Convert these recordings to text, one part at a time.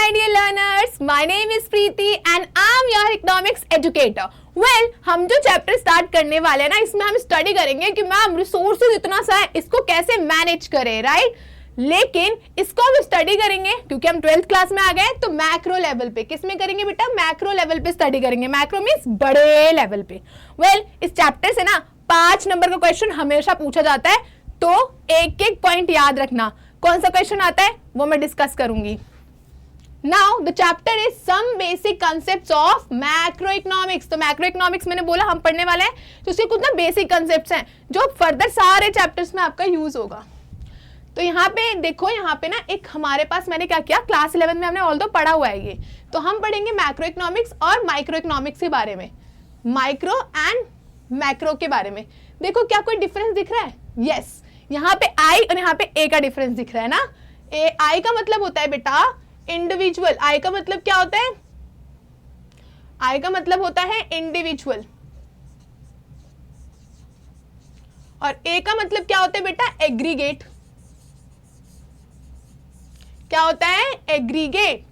my dear learners, my name is Preeti and I am your economics educator. Well, हम जो chapter start करने वाले हैं ना, इसमें हम स्टडी करेंगे कि मैम रिसोर्सेज इतना सा है, इसको कैसे मैनेज करें, राइट? लेकिन इसको हम स्टडी करेंगे क्योंकि हम 12th क्लास में आ गए, तो मैक्रो लेवल पे। किस में करेंगे बेटा? मैक्रो लेवल पे स्टडी करेंगे। मैक्रो मींस बड़े लेवल पे। वेल, इस चैप्टर से ना 5 नंबर का क्वेश्चन हमेशा पूछा जाता है, तो एक एक पॉइंट याद रखना। कौन सा क्वेश्चन आता है वो मैं डिस्कस करूंगी। Now the chapter is some basic concepts of macro economics. तो मैक्रो इकोनॉमिक्स मैंने बोला हम पढ़ने वाले हैं, तो उसके कुछ ना बेसिक कंसेप्ट्स हैं जो फर्दर सारे चैप्टर्स में आपका यूज होगा। तो यहाँ पे देखो, यहाँ पे ना एक हमारे पास मैंने क्या किया, क्लास 11 में हमने ऑल्दो पढ़ा हुआ है ये, तो हम पढ़ेंगे मैक्रो इकोनॉमिक्स और माइक्रो इकोनॉमिक्स के बारे में, माइक्रो एंड मैक्रो के बारे में। देखो क्या कोई डिफरेंस दिख रहा है? यस, यहाँ पे आई और यहाँ पे ए का डिफरेंस दिख रहा है ना। ए आई का मतलब होता है बेटा इंडिविजुअल। आई का मतलब क्या होता है? आई का मतलब होता है इंडिविजुअल, और ए का मतलब क्या होता है बेटा? एग्रीगेट। क्या होता है? एग्रीगेट।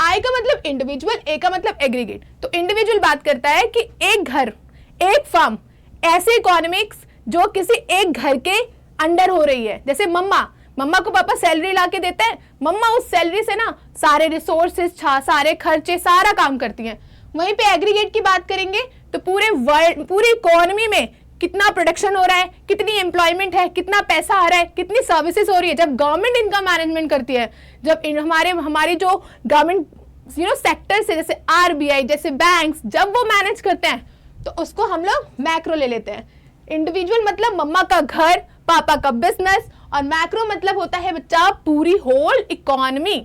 आई का मतलब इंडिविजुअल, ए का मतलब एग्रीगेट। तो इंडिविजुअल बात करता है कि एक घर, एक फर्म, ऐसे इकोनॉमिक्स जो किसी एक घर के अंडर हो रही है। जैसे मम्मा को पापा सैलरी ला के देते हैं, मम्मा उस सैलरी से ना सारे रिसोर्सेज, सारे खर्चे, सारा काम करती हैं। वहीं पे एग्रीगेट की बात करेंगे तो पूरे वर्ल्ड, पूरी इकोनॉमी में कितना प्रोडक्शन हो रहा है, कितनी एम्प्लॉयमेंट है, कितना पैसा आ रहा है, कितनी सर्विसेज हो रही है। जब गवर्नमेंट इनका मैनेजमेंट करती है, जब हमारी जो गवर्नमेंट सेक्टर है, जैसे आरबीआई जैसे बैंक्स, जब वो मैनेज करते हैं तो उसको हम लोग मैक्रो ले लेते हैं। इंडिविजुअल मतलब मम्मा का घर, पापा का बिजनेस, और मैक्रो मतलब होता है बच्चा पूरी whole economy.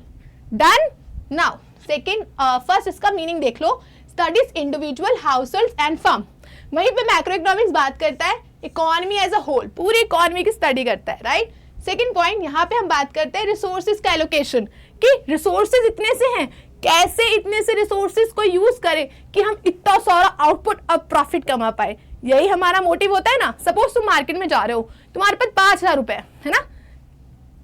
Done? Now second, first इसका मीनिंग देख लो, studies individual, household and firm. वहीं पे मैक्रो इकोनॉमिक्स बात करता है इकोनॉमी एज अ होल, पूरी इकोनॉमी की स्टडी करता है, राइट? सेकंड पॉइंट, यहाँ पे हम बात करते हैं रिसोर्सेज का एलोकेशन, कि रिसोर्सेज इतने से हैं, कैसे इतने से रिसोर्सेज को यूज करें कि हम इतना सारा आउटपुट और प्रॉफिट कमा पाए। यही हमारा मोटिव होता है ना। सपोज तुम मार्केट में जा रहे हो, तुम्हारे पास 5,000 रुपए है ना,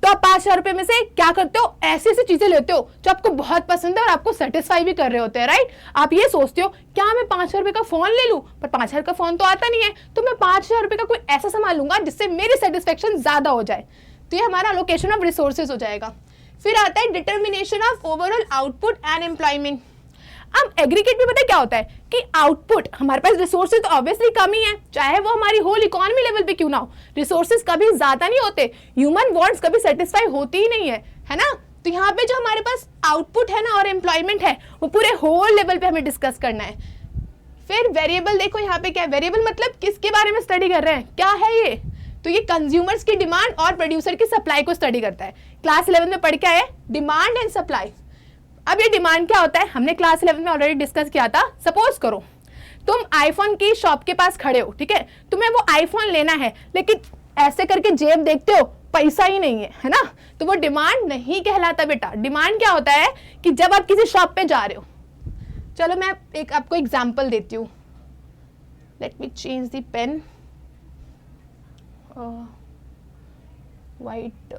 तो आप 5,000 रुपए में से क्या करते हो? ऐसी ऐसी चीजें लेते हो जो आपको बहुत पसंद है और आपको सेटिस्फाई भी कर रहे होते हैं, राइट? आप ये सोचते हो क्या मैं 5,000 रुपए का फोन ले लूं, पर 5,000 का फोन तो आता नहीं है, तो मैं 5,000 रुपए का कोई ऐसा सामान लूंगा जिससे मेरी सेटिस्फेक्शन ज्यादा हो जाए। तो ये हमारा लोकेशन ऑफ रिसोर्सेज हो जाएगा। फिर आता है determination of overall output and employment. अब एग्रीगेट में पता है क्या होता है कि आउटपुट, हमारे पास रिसोर्सेज तो ऑब्वियसली कम ही है, चाहे वो हमारी होल इकोनॉमी लेवल पे क्यों ना हो, रिसोर्सेज कभी ज्यादा नहीं होते, ह्यूमन वांट्स कभी सेटिस्फाई होती ही नहीं है ना। तो यहाँ पे जो हमारे पास आउटपुट है ना और एम्प्लॉयमेंट है, वो पूरे होल लेवल पे हमें डिस्कस करना है। फिर वेरिएबल, देखो यहाँ पे क्या है, वेरिएबल मतलब किसके बारे में स्टडी कर रहे हैं, क्या है ये? तो ये कंज्यूमर्स की डिमांड और प्रोड्यूसर की सप्लाई को स्टडी करता है। क्लास 11 में पढ़ के आए डिमांड एंड सप्लाई। अब ये डिमांड क्या होता है, हमने क्लास 11 में ऑलरेडी डिस्कस किया था। सपोज करो तुम आईफोन की शॉप के पास खड़े हो, ठीक है, तुम्हें वो आईफोन लेना है, लेकिन ऐसे करके जेब देखते हो, पैसा ही नहीं है ना, तो वो डिमांड नहीं कहलाता बेटा। डिमांड क्या होता है कि जब आप किसी शॉप पे जा रहे हो, चलो मैं एक आपको एग्जाम्पल देती हूँ। Let me change the pen, white.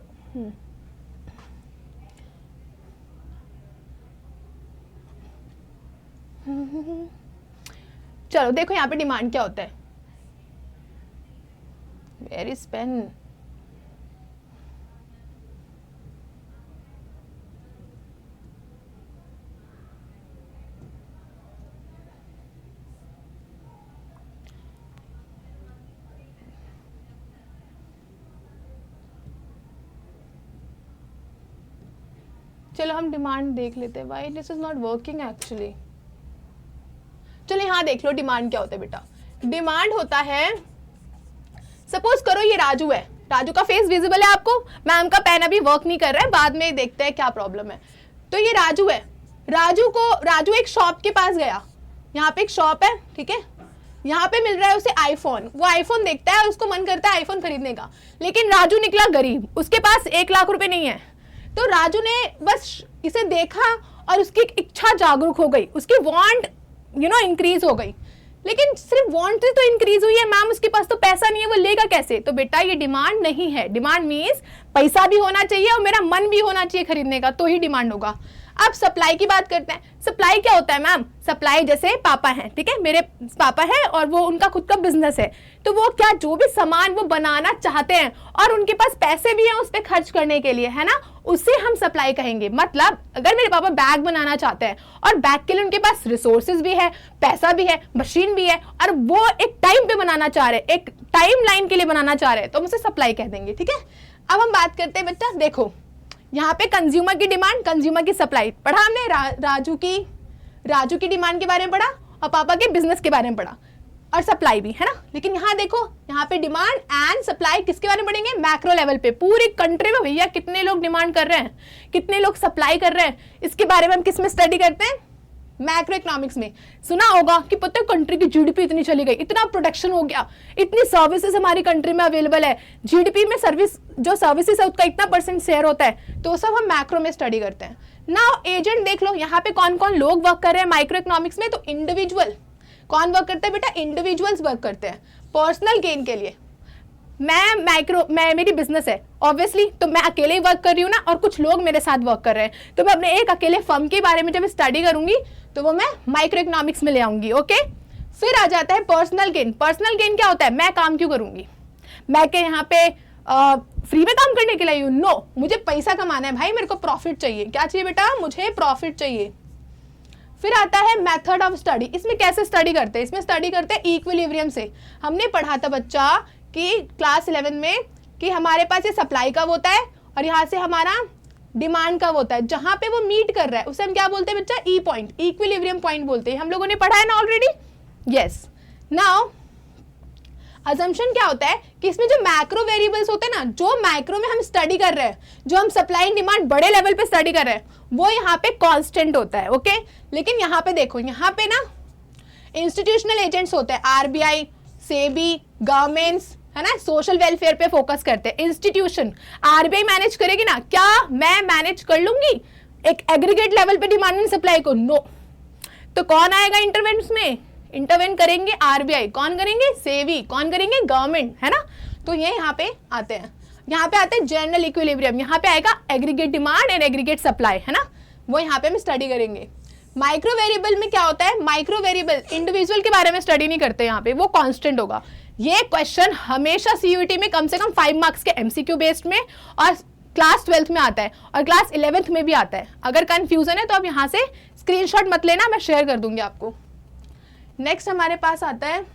चलो देखो यहाँ पे डिमांड क्या होता है। Where is pen? चलो हम डिमांड देख लेते हैं। Why this is not working actually. चलो यहाँ देख लो डिमांड क्या होता है बेटा। डिमांड होता है, सपोज करो ये राजू है, राजू का फेस विजिबल है आपको, मैम का पेन अभी वर्क नहीं कर रहा है, बाद में देखते हैं क्या प्रॉब्लम है। तो ये राजू है, राजू एक शॉप के पास गया, यहाँ पे एक शॉप है, ठीक है, यहाँ पे मिल रहा है उसे आईफोन, वो आईफोन देखता है, उसको मन करता है आईफोन खरीदने का, लेकिन राजू निकला गरीब, उसके पास 1 लाख रुपए नहीं है। तो राजू ने बस इसे देखा और उसकी एक इच्छा जागरूक हो गई, उसकी वांट इंक्रीज हो गई, लेकिन सिर्फ वांट तो इंक्रीज हुई है, मैम उसके पास तो पैसा नहीं है, वो लेगा कैसे? तो बेटा ये डिमांड नहीं है। डिमांड मीन्स पैसा भी होना चाहिए और मेरा मन भी होना चाहिए खरीदने का, तो ही डिमांड होगा। अब सप्लाई की बात करते हैं। सप्लाई क्या होता है मैम? सप्लाई जैसे पापा हैं, ठीक है, मेरे पापा हैं और वो उनका खुद का बिजनेस है, तो वो क्या जो भी सामान वो बनाना चाहते हैं और उनके पास पैसे भी हैं उस पर खर्च करने के लिए, है ना, उसे हम सप्लाई कहेंगे। मतलब अगर मेरे पापा बैग बनाना चाहते हैं और बैग के लिए उनके पास रिसोर्सेज भी है, पैसा भी है, मशीन भी है, और वो एक टाइम पे बनाना चाह रहे हैं, एक टाइम लाइन के लिए बनाना चाह रहे हैं, तो हम उसे सप्लाई कह देंगे, ठीक है। अब हम बात करते हैं बच्चा, देखो यहाँ पे कंज्यूमर की डिमांड, कंज्यूमर की सप्लाई पढ़ा हमने, राजू की डिमांड के बारे में पढ़ा और पापा के बिजनेस के बारे में पढ़ा और सप्लाई भी, है ना। लेकिन यहाँ देखो, यहाँ पे डिमांड एंड सप्लाई किसके बारे में पढ़ेंगे? मैक्रो लेवल पे, पूरी कंट्री में भैया कितने लोग डिमांड कर रहे हैं, कितने लोग सप्लाई कर रहे हैं, इसके बारे में हम किस में स्टडी करते हैं? मैक्रो इकोनॉमिक्स में। सुना होगा कि पता है कंट्री की जीडीपी इतनी चली गई, इतना प्रोडक्शन हो गया, इतनी सर्विसेज हमारी कंट्री में अवेलेबल है, जीडीपी में जो सर्विसेज है उसका इतना % शेयर होता है, तो सब हम मैक्रो में स्टडी करते हैं। नाउ एजेंट देख लो, यहाँ पे कौन कौन लोग वर्क कर रहे हैं माइक्रो इकोनॉमिक्स में। तो इंडिविजुअल, कौन वर्क करता है बेटा? इंडिविजुअल्स वर्क करते हैं पर्सनल गेन के लिए। मैं मेरी बिजनेस है ऑब्वियसली, तो मैं अकेले ही वर्क कर रही हूँ ना, और कुछ लोग मेरे साथ वर्क कर रहे हैं, तो मैं अपने एक अकेले फर्म के बारे में जब स्टडी करूंगी तो वो मैं माइक्रो इकोनॉमिक्स में ले आऊंगी, ओके। फिर आ जाता है पर्सनल गेन। पर्सनल गेन क्या होता है? मैं काम क्यों करूंगी? मैं क्या यहाँ पे फ्री में काम करने के लिए हूँ? नो, मुझे पैसा कमाना है भाई, मेरे को प्रॉफिट चाहिए। क्या चाहिए बेटा? मुझे प्रॉफिट चाहिए। फिर आता है मेथड ऑफ स्टडी। इसमें कैसे स्टडी करते हैं? इसमें स्टडी करते हैं इक्विलिब्रियम से। हमने पढ़ा था बच्चा कि क्लास 11 में कि हमारे पास ये सप्लाई कब होता है और यहाँ से हमारा डिमांड कब होता है, जहां पे वो मीट कर रहा है उसे हम क्या बोलते हैं बच्चा? ई पॉइंट, इक्विलिब्रियम पॉइंट बोलते हैं। हम लोगों ने पढ़ा है ना ऑलरेडी, यस। नाउ अजम्पशन क्या होता है कि इसमें जो मैक्रो वेरिएबल्स होते हैं ना, जो मैक्रो में हम स्टडी कर रहे हैं, जो हम सप्लाई एंड डिमांड बड़े लेवल पे स्टडी कर रहे हैं, वो यहाँ पे कांस्टेंट होता है, ओके। लेकिन यहाँ पे देखो, यहाँ पे ना इंस्टीट्यूशनल एजेंट्स होते हैं, आरबीआई, सेबी, गवर्नमेंट्स, है ना, सोशल वेलफेयर पे फोकस करते हैं। इंस्टीट्यूशन, आरबीआई मैनेज करेगी ना, क्या मैं मैनेज कर लूंगी एक एग्रीगेट लेवल पे डिमांड एंड सप्लाई को? नो। तो कौन आएगा इंटरवेंस में? इंटरवेन करेंगे आरबीआई, कौन करेंगे? सेबी, कौन करेंगे? गवर्नमेंट, है ना। तो ये यहाँ पे आते हैं, यहाँ पे आते हैं जनरल इक्विलिब्रियम, यहाँ पे आएगा aggregate demand and aggregate supply, है ना, वो यहाँ पे हम स्टडी करेंगे। माइक्रो वेरिएबल में क्या होता है? माइक्रो वेरिएबल इंडिविजुअल के बारे में स्टडी नहीं करते, यहाँ पे वो कांस्टेंट होगा। ये क्वेश्चन हमेशा सीयूईटी में कम से कम 5 मार्क्स के एमसीक्यू बेस्ड में और क्लास 12th में आता है और क्लास 11th में भी आता है। अगर कंफ्यूजन है तो आप यहाँ से स्क्रीनशॉट मत लेना, मैं शेयर कर दूंगी आपको। नेक्स्ट हमारे पास आता है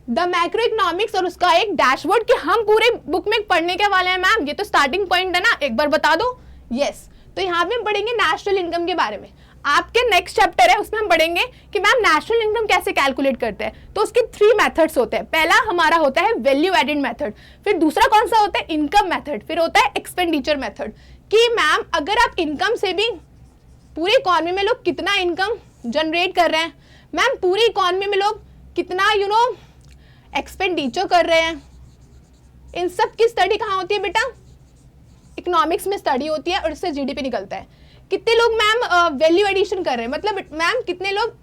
द मैक्रो इकोनॉमिक्स और उसका एक डैशबोर्ड कि हम पूरे बुक में पढ़ने के वाले हैं। मैम ये तो स्टार्टिंग पॉइंट है ना, एक बार बता दो। यस, तो यहाँ पे हम पढ़ेंगे नेशनल इनकम के बारे में। आपके नेक्स्ट चैप्टर है उसमें हम पढ़ेंगे कि मैम नेशनल इनकम कैसे कैलकुलेट करते हैं। तो उसके 3 मेथड्स होते हैं। पहला हमारा होता है वैल्यू एडेड मेथड, फिर दूसरा कौन सा होता है? इनकम मेथड, फिर होता है एक्सपेंडिचर मेथड। कि मैम अगर आप इनकम से भी पूरी इकॉनमी में लोग कितना इनकम जनरेट कर रहे हैं, मैम पूरी इकॉनमी में लोग कितना एक्सपेंडिचर कर रहे हैं, इन सब की स्टडी कहाँ होती है बेटा? इकोनॉमिक्स में स्टडी होती है और इससे जीडीपी निकलता है। कितने लोग मैम वैल्यू एडिशन कर रहे हैं, मतलब मैम कितने लोग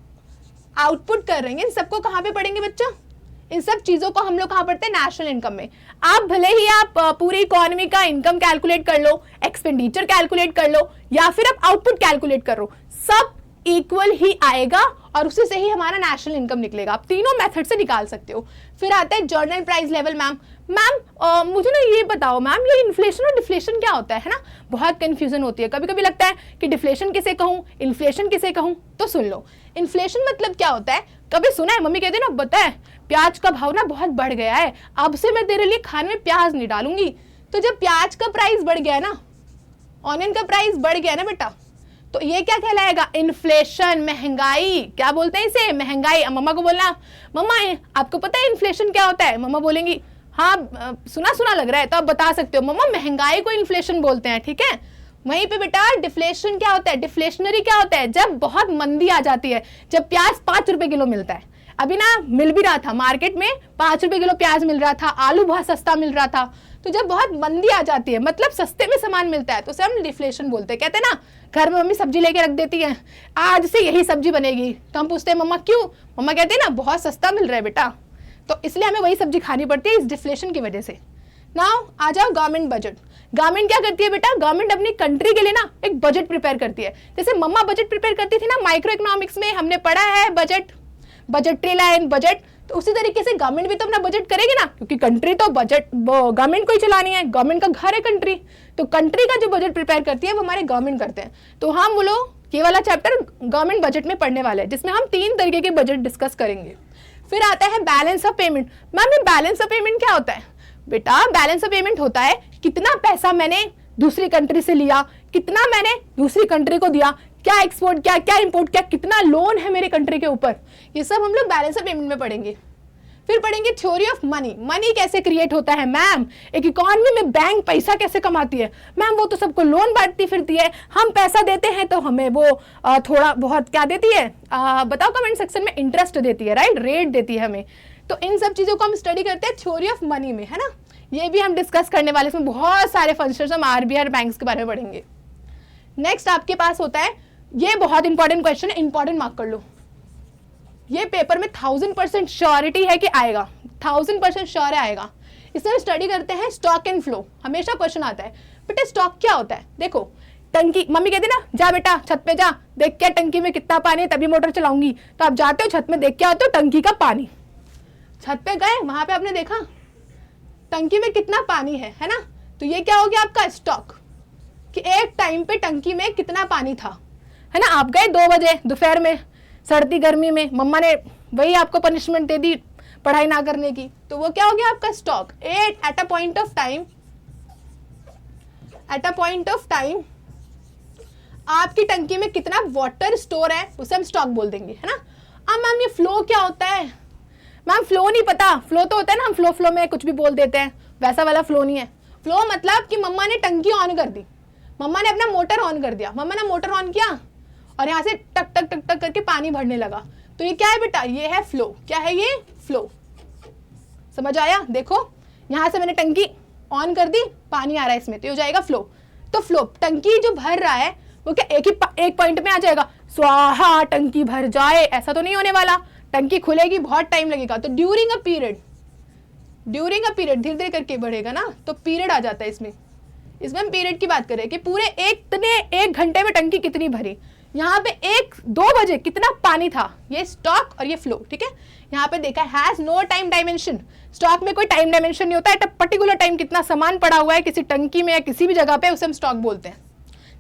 आउटपुट कर रहे हैं, इन सबको कहाँ पे पढ़ेंगे बच्चा? इन सब चीजों को हम लोग कहाँ पढ़ते हैं? नेशनल इनकम में। आप भले ही आप पूरी इकोनॉमी का इनकम कैलकुलेट कर लो, एक्सपेंडिचर कैलकुलेट कर लो, या फिर आप आउटपुट कैलकुलेट कर लो, सब इक्वल ही आएगा और उसी से ही हमारा नेशनल इनकम निकलेगा। आप तीनों मेथड से निकाल सकते हो। फिर आता है जर्नल प्राइस लेवल। मैम मुझे ना ये बताओ मैम, ये इन्फ्लेशन और डिफ्लेशन क्या होता है ना? बहुत कंफ्यूजन होती है, कभी कभी लगता है कि डिफ्लेशन किसे कहूँ, इन्फ्लेशन किसे कहूँ। तो सुन लो, इन्फ्लेशन मतलब क्या होता है? कभी सुना है? मम्मी कहती है ना, पता है प्याज का भाव ना बहुत बढ़ गया है, अब से मैं तेरे लिए खाने में प्याज नहीं डालूंगी। तो जब प्याज का प्राइस बढ़ गया ना, ऑनियन का प्राइस बढ़ गया ना बेटा, तो ये क्या कहलाएगा? इन्फ्लेशन, महंगाई। क्या बोलते हैं इसे? महंगाई। मम्मा को बोलना, मम्मा आपको पता है इन्फ्लेशन क्या होता है? मम्मा बोलेंगी हाँ सुना सुना लग रहा है, तो आप बता सकते हो मम्मा महंगाई को इन्फ्लेशन बोलते हैं, ठीक है। वहीं पे बेटा डिफ्लेशन क्या होता है? डिफ्लेशनरी क्या होता है? जब बहुत मंदी आ जाती है, जब प्याज 5 रुपए किलो मिलता है, अभी ना मिल भी रहा था मार्केट में 5 रुपए किलो प्याज मिल रहा था, आलू बहुत सस्ता मिल रहा था। तो जब बहुत मंदी आ जाती है, मतलब सस्ते में सामान मिलता है, तो उसे हम डिफ्लेशन बोलते हैं। कहते हैं ना, घर में मम्मी सब्जी लेके रख देती है, आज से यही सब्जी बनेगी, तो हम पूछते हैं मम्मा क्यों? मम्मा कहते हैं ना बहुत सस्ता मिल रहा है बेटा, तो इसलिए हमें वही सब्जी खानी पड़ती है, इस डिफ्लेशन की वजह से। नाउ आ जाओ गवर्नमेंट बजट। गवर्नमेंट क्या करती है बेटा, गवर्नमेंट अपनी कंट्री के लिए ना एक बजट प्रिपेयर करती है। जैसे मम्मा बजट प्रिपेयर करती थी ना, माइक्रो इकोनॉमिक्स में हमने पढ़ा है बजट, बजटरी लाइन, बजट। तो उसी तरीके से गवर्नमेंट भी तो अपना बजट करेगी ना, क्योंकि कंट्री तो बजट गवर्नमेंट को ही चलानी है, गवर्नमेंट का घर है कंट्री, तो कंट्री का जो बजट प्रिपेयर करती है वो हमारे गवर्नमेंट करते हैं। तो हम बोलो ये वाला चैप्टर गवर्नमेंट बजट में पढ़ने वाले हैं, जिसमें हम 3 तरीके के बजट डिस्कस करेंगे। फिर आता है बैलेंस ऑफ पेमेंट। मैम ये बैलेंस ऑफ पेमेंट क्या होता है बेटा? बैलेंस ऑफ पेमेंट होता है कितना पैसा मैंने दूसरी कंट्री से लिया, कितना मैंने दूसरी कंट्री को दिया, क्या एक्सपोर्ट किया, क्या इंपोर्ट किया, कितना लोन है मेरे कंट्री के ऊपर, ये सब हम लोग बैलेंस ऑफ पेमेंट में पढ़ेंगे। फिर पढ़ेंगे थ्योरी ऑफ मनी, मनी कैसे क्रिएट होता है मैम, एक इकोनॉमी में बैंक पैसा कैसे कमाती है मैम, वो तो सबको लोन बांटती फिरती है, हम पैसा देते हैं तो हमें वो थोड़ा बहुत क्या देती है, बताओ कमेंट सेक्शन में, इंटरेस्ट देती है, राइट, रेट देती है हमें। तो इन सब चीजों को हम स्टडी करते हैं थ्योरी ऑफ मनी में, है ना, ये भी हम डिस्कस करने वाले, इसमें बहुत सारे फंक्शंस हम आरबीआई बैंक्स के बारे में पढ़ेंगे। नेक्स्ट आपके पास होता है, ये बहुत इंपॉर्टेंट क्वेश्चन है, इंपॉर्टेंट मार्क कर लो, ये पेपर में 1000% श्योरिटी है कि आएगा, 1000% श्योर है आएगा। इसमें स्टडी करते हैं स्टॉक एंड फ्लो, हमेशा क्वेश्चन आता है बेटा स्टॉक क्या होता है। देखो टंकी, मम्मी कहती ना जा बेटा छत पे जा, देख क्या टंकी में कितना पानी है तभी मोटर चलाऊंगी, तो आप जाते हो छत में देख के आते हो टंकी का पानी, छत पे गए वहां पे आपने देखा टंकी में कितना पानी है ना, तो ये क्या हो गया आपका स्टॉक, कि एक टाइम पे टंकी में कितना पानी था, है ना। आप गए 2 बजे दोपहर में, सर्दी गर्मी में, मम्मा ने वही आपको पनिशमेंट दे दी पढ़ाई ना करने की, तो वो क्या हो गया आपका stock. At a point of time आपकी टंकी में कितना वाटर स्टोर है उसे हम स्टॉक बोल देंगे, है ना। अब मैम ये फ्लो क्या होता है, मैम फ्लो नहीं पता, फ्लो तो होता है ना, हम फ्लो में कुछ भी बोल देते हैं, वैसा वाला फ्लो नहीं है। फ्लो मतलब कि मम्मा ने टंकी ऑन कर दी, मम्मा ने अपना मोटर ऑन कर दिया, मम्मा ने मोटर ऑन किया और यहाँ से टक टक टक टक करके पानी भरने लगा, तो ये क्या है बेटा, ये है फ्लो। क्या है ये, फ्लो। समझ आया, देखो यहाँ से मैंने टंकी ऑन कर दी, पानी आ रहा है इसमें, तो ये हो जाएगा फ्लो। तो फ्लो, टंकी जो भर रहा है वो क्या एक पॉइंट में आ जाएगा, स्वाहा टंकी भर जाए, ऐसा तो नहीं होने वाला, टंकी खुलेगी, बहुत टाइम लगेगा। तो ड्यूरिंग अ पीरियड धीरे धीरे करके बढ़ेगा ना, तो पीरियड आ जाता है इसमें हम पीरियड की बात करें कि पूरे एक घंटे में टंकी कितनी भरी, यहाँ पे 1-2 बजे कितना पानी था, ये स्टॉक और ये फ्लो, ठीक है। यहाँ पे देखा has no time dimension, stock में कोई टाइम डायमेंशन नहीं होता है, पर्टिकुलर टाइम कितना सामान पड़ा हुआ है किसी टंकी में या किसी भी जगह पे, उसे हम स्टॉक बोलते हैं।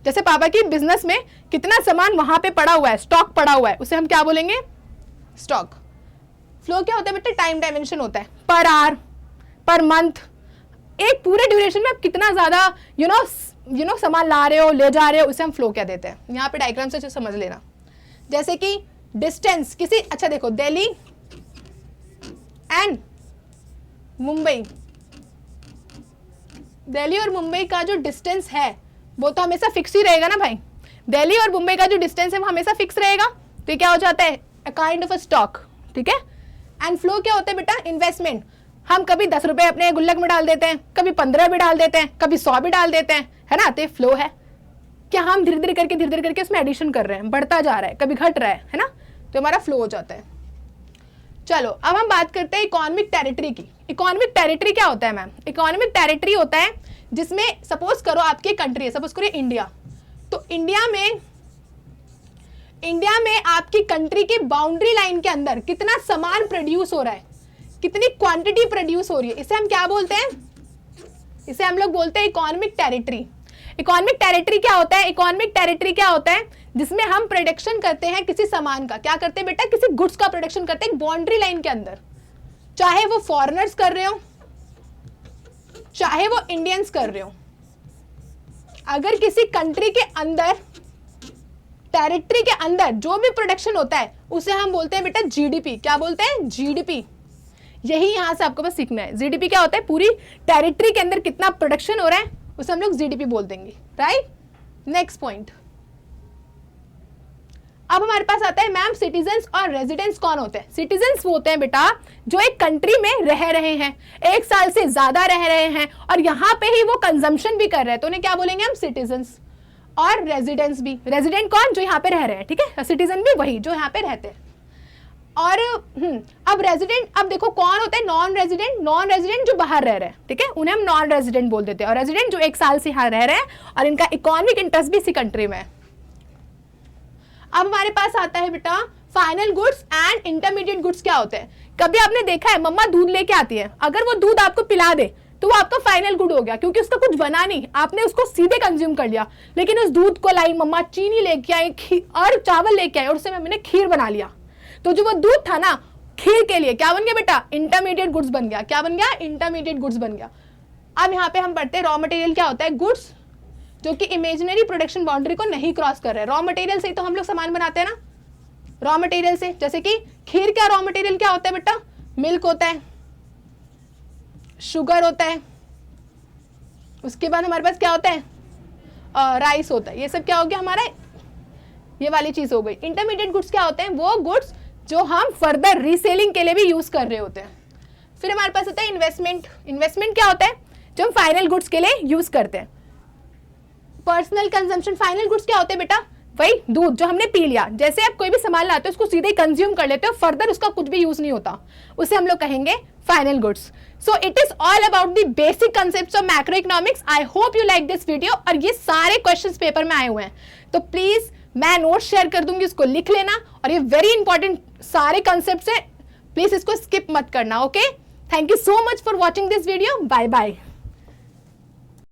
जैसे पापा की बिजनेस में कितना सामान वहां पे पड़ा हुआ है, स्टॉक पड़ा हुआ है, उसे हम क्या बोलेंगे, स्टॉक। फ्लो क्या होता है बेटा, टाइम डायमेंशन होता है, पर आवर, पर मंथ, एक पूरे ड्यूरेशन में आप कितना ज्यादा यू नो सामान ला रहे हो, ले जा रहे हो, उसे हम फ्लो क्या देते हैं। यहाँ पे डायग्राम से समझ लेना, जैसे कि डिस्टेंस किसी, अच्छा देखो दिल्ली एंड मुंबई, दिल्ली और मुंबई का जो डिस्टेंस है वो तो हमेशा फिक्स ही रहेगा ना भाई, दिल्ली और मुंबई का जो डिस्टेंस है वो हमेशा फिक्स रहेगा, तो क्या हो जाता है, a kind of a stock, ठीक है। एंड फ्लो क्या होता है बेटा, इन्वेस्टमेंट, हम कभी 10 रुपए अपने गुल्लक में डाल देते हैं, कभी 15 भी डाल देते हैं, कभी 100 भी डाल देते हैं, है ना, तो ये फ्लो है, क्या हम धीरे धीरे करके उसमें एडिशन कर रहे हैं, बढ़ता जा रहा है, कभी घट रहा है ना, तो हमारा फ्लो हो जाता है। चलो अब हम बात करते हैं इकोनॉमिक टेरिटरी की। इकोनॉमिक टेरिटरी क्या होता है मैम, इकोनॉमिक टेरिटरी होता है जिसमें सपोज करो आपकी कंट्री है, सपोज करो इंडिया, तो इंडिया में आपकी कंट्री की बाउंड्री लाइन के अंदर कितना सामान प्रोड्यूस हो रहा है, कितनी क्वांटिटी प्रोड्यूस हो रही है, इसे हम क्या बोलते हैं, इसे हम लोग बोलते हैं इकोनॉमिक टेरिटरी। इकोनॉमिक टेरिटरी क्या होता है, इकोनॉमिक टेरिटरी क्या होता है, जिसमें हम प्रोडक्शन करते हैं किसी सामान का, क्या करते हैं बेटा, किसी गुड्स का प्रोडक्शन करते हैं बाउंड्री लाइन के अंदर, चाहे वो फॉरेनर्स कर रहे हो, चाहे वो इंडियंस कर रहे हो। अगर किसी कंट्री के अंदर, टेरिटरी के अंदर जो भी प्रोडक्शन होता है उसे हम बोलते हैं बेटा जीडीपी। क्या बोलते हैं, जीडीपी। यही यहां से आपको बस सीखना है, जीडीपी क्या होता है, पूरी टेरिटरी के अंदर कितना प्रोडक्शन हो रहा है उसे हम लोग जीडीपी बोल देंगे, राइट। नेक्स्ट पॉइंट, अब हमारे पास आता है मैम सिटीजन्स और रेजिडेंट्स कौन होते हैं। सिटीजन्स वो होते हैं बेटा जो एक कंट्री में रह रहे हैं, 1 साल से ज्यादा रह रहे हैं और यहाँ पे ही वो कंजम्पशन भी कर रहे हैं, तो उन्हें क्या बोलेंगे हम, सिटीजन्स। और रेजिडेंट्स भी, रेजिडेंट कौन, जो यहाँ पे रह रहे हैं, ठीक है, सिटीजन भी वही जो यहाँ पे रहते हैं। और अब रेजिडेंट, अब देखो कौन होता है नॉन रेजिडेंट, नॉन रेजिडेंट जो बाहर रह रहे हैं, ठीक है, उन्हें हम नॉन रेजिडेंट बोल देते हैं, और रेजिडेंट जो 1 साल से यहाँ रह रहे हैं और इनका इकोनॉमिक इंटरेस्ट भी इसी कंट्री में है। अब हमारे पास आता है बेटा final goods and intermediate goods क्या होते हैं। कभी आपने देखा है मम्मा दूध लेके आती है, अगर वो दूध आपको पिला दे तो वो आपका फाइनल गुड हो गया, क्योंकि उसका कुछ बना नहीं, आपने उसको सीधे कंज्यूम कर लिया। लेकिन उस दूध को लाई मम्मा, चीनी लेके आई और चावल लेके आई और उससे मैंने खीर बना लिया, तो जो वो दूध था ना खीर के लिए क्या बन गया बेटा, इंटरमीडिएट गुड्स बन गया। क्या बन गया, इंटरमीडिएट गुड्स बन गया। अब यहाँ पे हम पढ़ते हैं रॉ मटेरियल क्या होता है, गुड्स जो कि इमेजिनरी प्रोडक्शन बाउंड्री को नहीं क्रॉस कर रहे हैं। रॉ मटेरियल से ही तो हम लोग सामान बनाते हैं ना, रॉ मटेरियल से, जैसे कि खीर का रॉ मटेरियल क्या होता है बेटा, मिल्क होता है, शुगर होता है, उसके बाद हमारे पास क्या होता है, राइस होता है। ये सब क्या हो गया हमारा, ये वाली चीज हो गई। इंटरमीडिएट गुड्स क्या होते हैं, वो गुड्स जो हम फर्दर रीसेलिंग के लिए भी यूज कर रहे होते हैं। फिर हमारे पास होता है इन्वेस्टमेंट। इन्वेस्टमेंट क्या होता है, जो हम फाइनल गुड्स के लिए यूज करते हैं। पर्सनल कंजम्पशन, फाइनल गुड्स क्या होते हैं बेटा, वही दूध जो हमने पी लिया। जैसे आप कोई भी सामान लाते हो उसको सीधे ही कंज्यूम कर लेते हो, फर्दर उसका कुछ भी यूज नहीं होता, उसे हम लोग कहेंगे final goods. So it is all about the basic concepts of macro economics. I hope you like this video. और ये सारे क्वेश्चंस पेपर में आए हुए हैं, तो प्लीज मैं नोट शेयर कर दूंगी, उसको लिख लेना। और ये वेरी इंपॉर्टेंट सारे कंसेप्ट्स हैं, प्लीज इसको स्किप मत करना। Okay, thank you so much for watching this video. Bye bye.